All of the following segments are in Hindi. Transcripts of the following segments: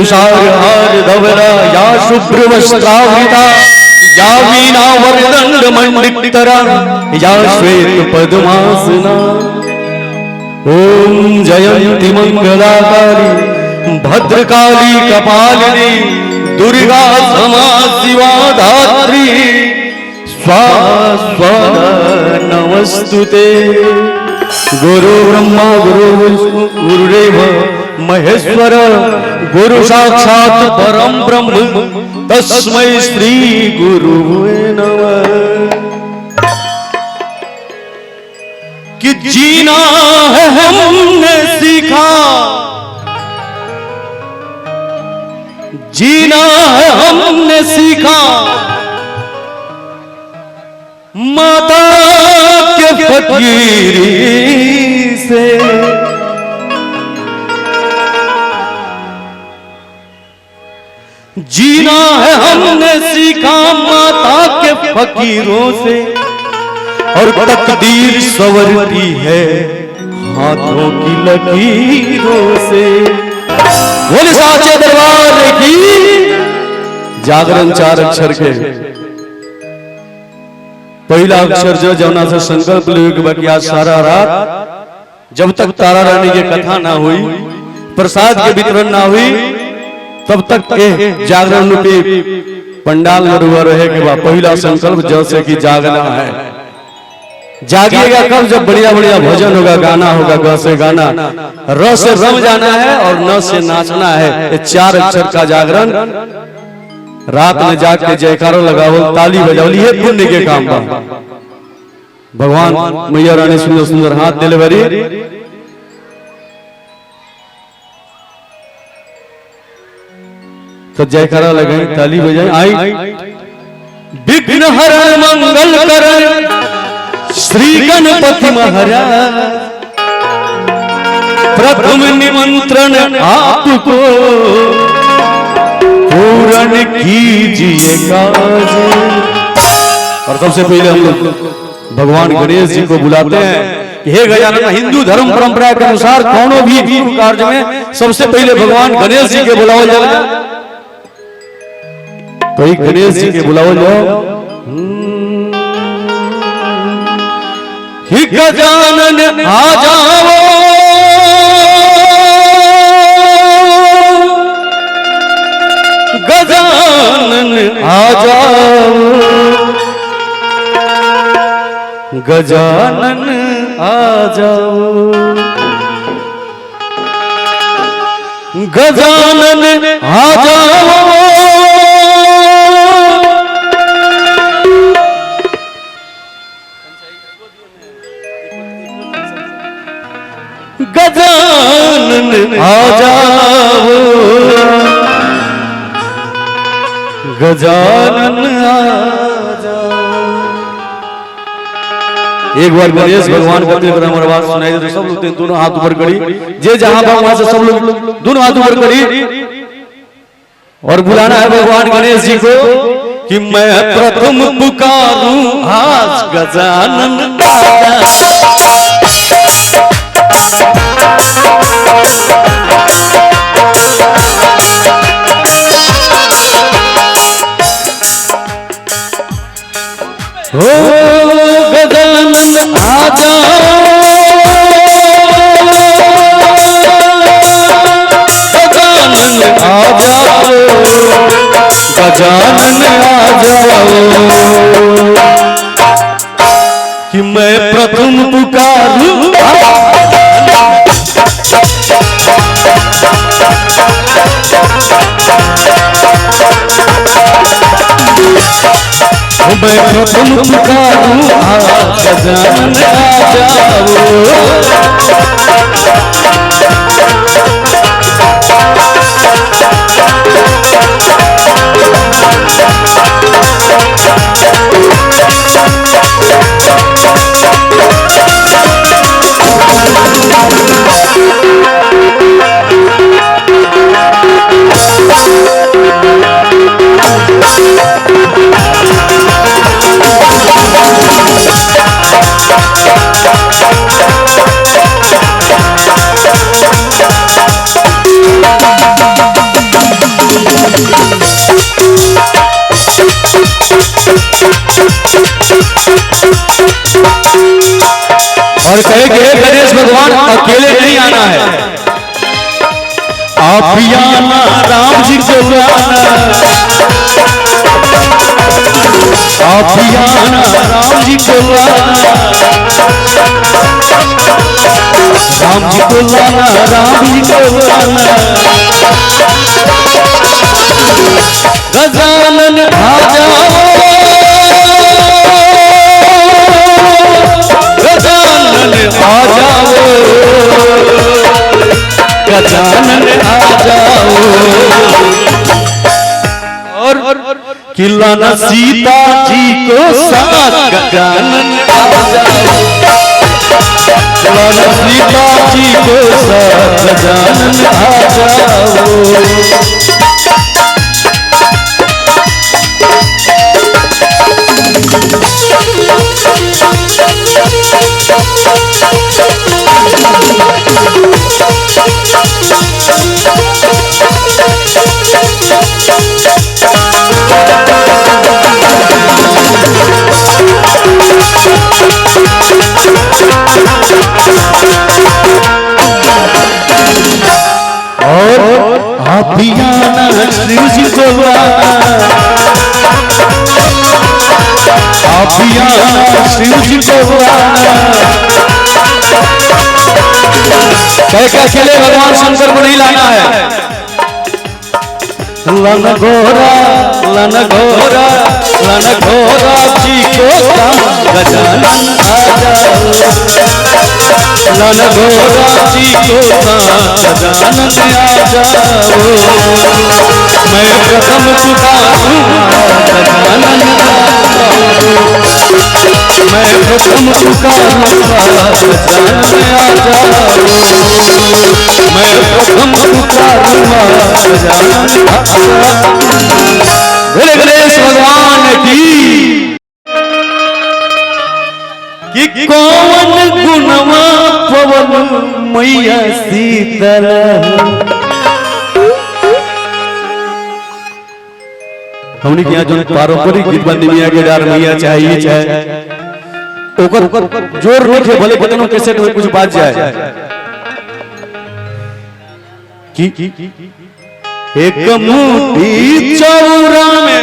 तुषार हार धवला या शुभ्र वस्त्रावृता या वीणा वरदंड मंडितरा या श्वेत पद्मासना। ओम जयंती मंगलाकारी भद्रकाली कपालिनी दुर्गा क्षमा शिवा धात्री स्वाहा नमस्तुते। गुरु ब्रह्मा गुरु विष्णु गुरुदेव महेश्वर गुरु साक्षात परम ब्रह्म तस्मै श्री गुरुवे नमः। कि जीना है हमने सीखा, जीना है हमने सीखा माता के फकीरी से। जीना है हमने सीखा माता के फकीरों से और तकदीर संवरती है हाथों की लकीरों से। बोले साचे दरबार की जागरण 4 अक्षर के पहला अक्षर जो जमुना से संकल्प ले बाकी आज सारा रात जब तक तारा रानी की कथा ना हुई प्रसाद के वितरण ना हुई तब तक जागरण रूपी पंडाल में रुआ रहे के बाद पहला संकल्प जैसे कि जागना है। जागिएगा कब जब बढ़िया बढ़िया भजन होगा गाना होगा ग से गाना र से रम जाना है और न से नाचना है। ये 4 अक्षर का जागरण रात में जाग के जयकारो लगाओ ताली बजाओ ये पुण्य के काम बा। भगवान मैया रानी सुंदर सुंदर हाथ दिले बरी तो जयकारा लगाए ताली बजाए। आई विघ्न हरण मंगल करण श्री गणपति महाराज प्रथम निमंत्रण आपको पूर्ण कीजिए काज। और सबसे पहले हम लोग भगवान गणेश जी को बुलाते हैं कि हे गजानन। हिंदू धर्म परंपरा के अनुसार कोनो भी कार्य में सबसे पहले भगवान गणेश जी के बुलाओ जाए तो ही गणेश जी के बुलाओ जाओ। ही गजानन आ जाओ गजानन आ जाओ गजानन आ जाओ गजानन आ जाओ गजानन आ जाओ गजानन आ जाओ। एक बार गणेश भगवान का हमारी आवाज सुनाई दे तो सब लोग दोनों हाथ ऊपर करी जे जहां वहां से सब लोग दोनों हाथ ऊपर करी और बुलाना है भगवान गणेश जी को कि मैं प्रथम पुकारूं आज गजानन आ जा। ओ गजानन आ जाओ गजानन आ जाओ गजानन आ जाओ कि मैं प्रथम पुकारूं मैं प्रथम पुकारूं आज गजानन आ जाओ। और कहे कि हे गणेश भगवान अकेले नहीं आना है, आप भी आना राम जी को लाना, आप भी आना राम जी को लाना, राम जी को लाना, राम जी को लाना। गजानन आ जाओ, गजानन आ जाओ, गजानन आ जाओ। और खिलाना सीता जी को साथ, गजानन आ जाओ, खिलाना सीता जी को साथ, गजानन आ जाओ। और आप भी आना श्री जी को लाना, आप भी आना श्री जी को लाना। क्या अकेले भगवान शंकर को नहीं लाना है। लन घोरा, लन घोरा, लन घोरा जी को गजानन आ जाओ, लन घोरा जी को गजानन आ जाओ। मैं प्रथम पुकारूंगा गजानन आ जाओ, मैं प्रथम पुकारूंगा गजानन आ जाओ, मैं प्रथम पुकारूंगा गजानन आ जाओ। बोले गणेश भगवान की कि कौन गुणवा पवन मैया शीतल। हमने क्या जो पारंपरिक गीत बंदी मिया के डार मैया चाहिए चाहे ओकर जोर रखे भले कितनों कैसेट में कुछ बात जाए कि एक मुट्ठी चौरा में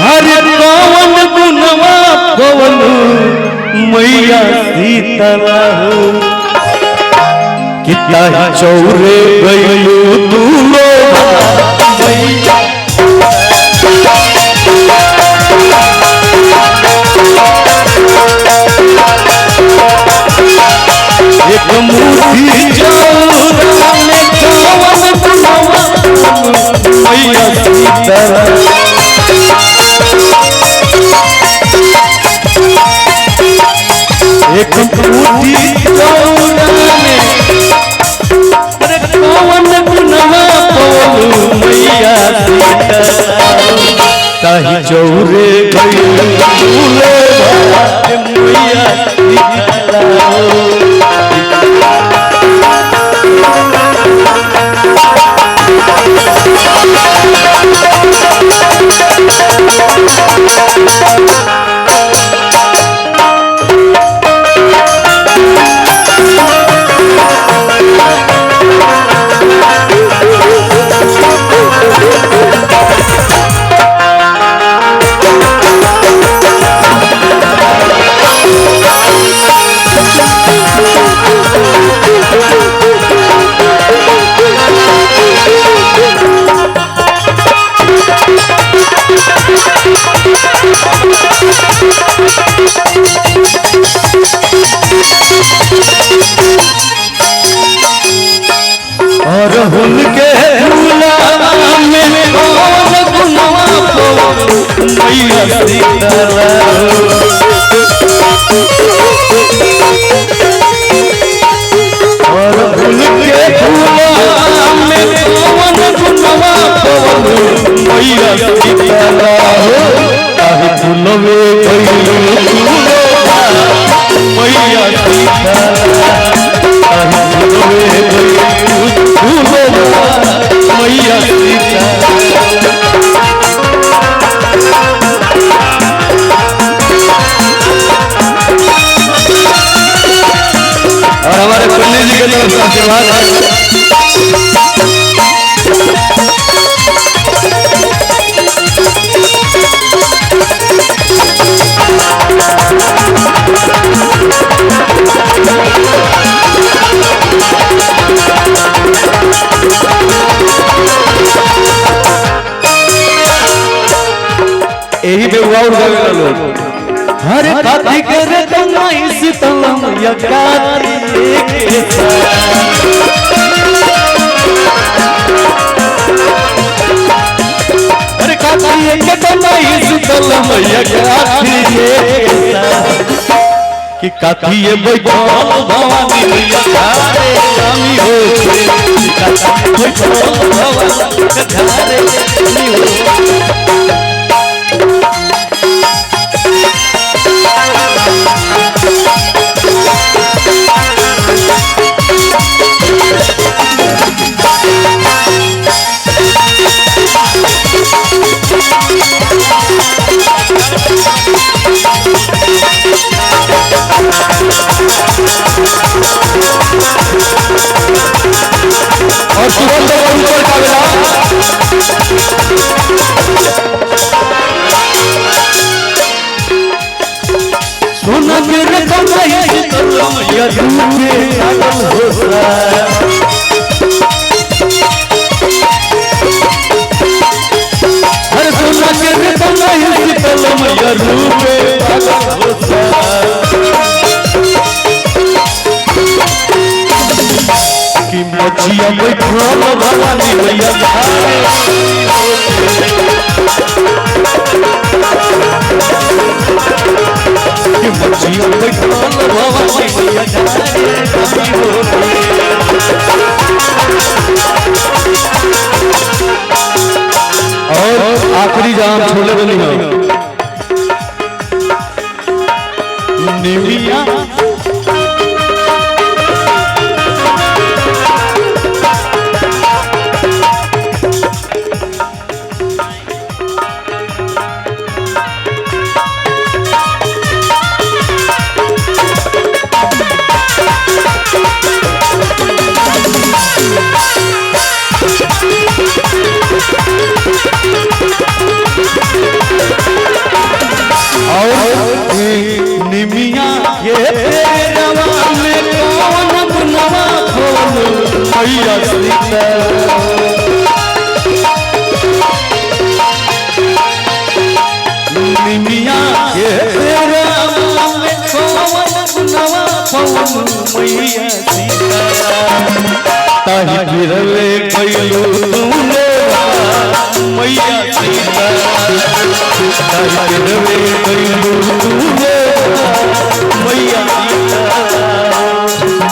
हर कौन गुणवा पवन मैया शीतल। कितना चौरे गयलू तू मैया, एक मुट्ठी चौरा में कौन गुणवा मैया शीतल। एक मुट्ठी चौरा में कौन गुणवा पवन मैया शीतल। ताही चौरे गयलू मैया शीतल। और उनके फूलवा में कौन गुणवा पवन मैया शीतल। और उनके फूलवा में कौन गुणवा पवन मैया शीतल। ताहि फूलवे गयलू मैया शीतल। ताहि फूलवे गयलू मैया शीतल। एगो और गावेला लोग हरे काती के रे तनाई शीतलम या काती के हरे काती के तनाई शीतलम या काती के कि कातिए बैठल भवानी मैया घरे रामी हो कातिए बैठल भवानी घरे रामी हो और तुरंत ऊपर का मिला सोना मेरे कमाई शीतलम या रूपे पागल होता हर सोना मेरे कमाई शीतलम या रूपे पागल होता कि मछिया बैठल भवानी मैया घरे कि मछिया बैठल भवानी मैया घरे और आखिरी जाम छोड़े बनी है निमिया निमिया के रवा में कौन बनवा खोल मैया सीता निमिया के रवा में कौन बनवा खोल मैया सीता ताही गिरले गइलो तूने मैया सीता ताही गिरले गइलो तूने मैया सीता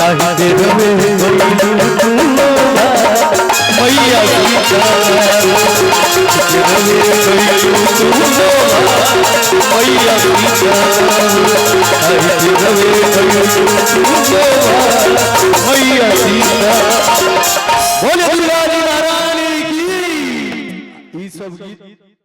ताही गिरले गइलो तूने मैया सीता गिरले गइलो तूने मैया सीता ताही गिरले गइलो तूने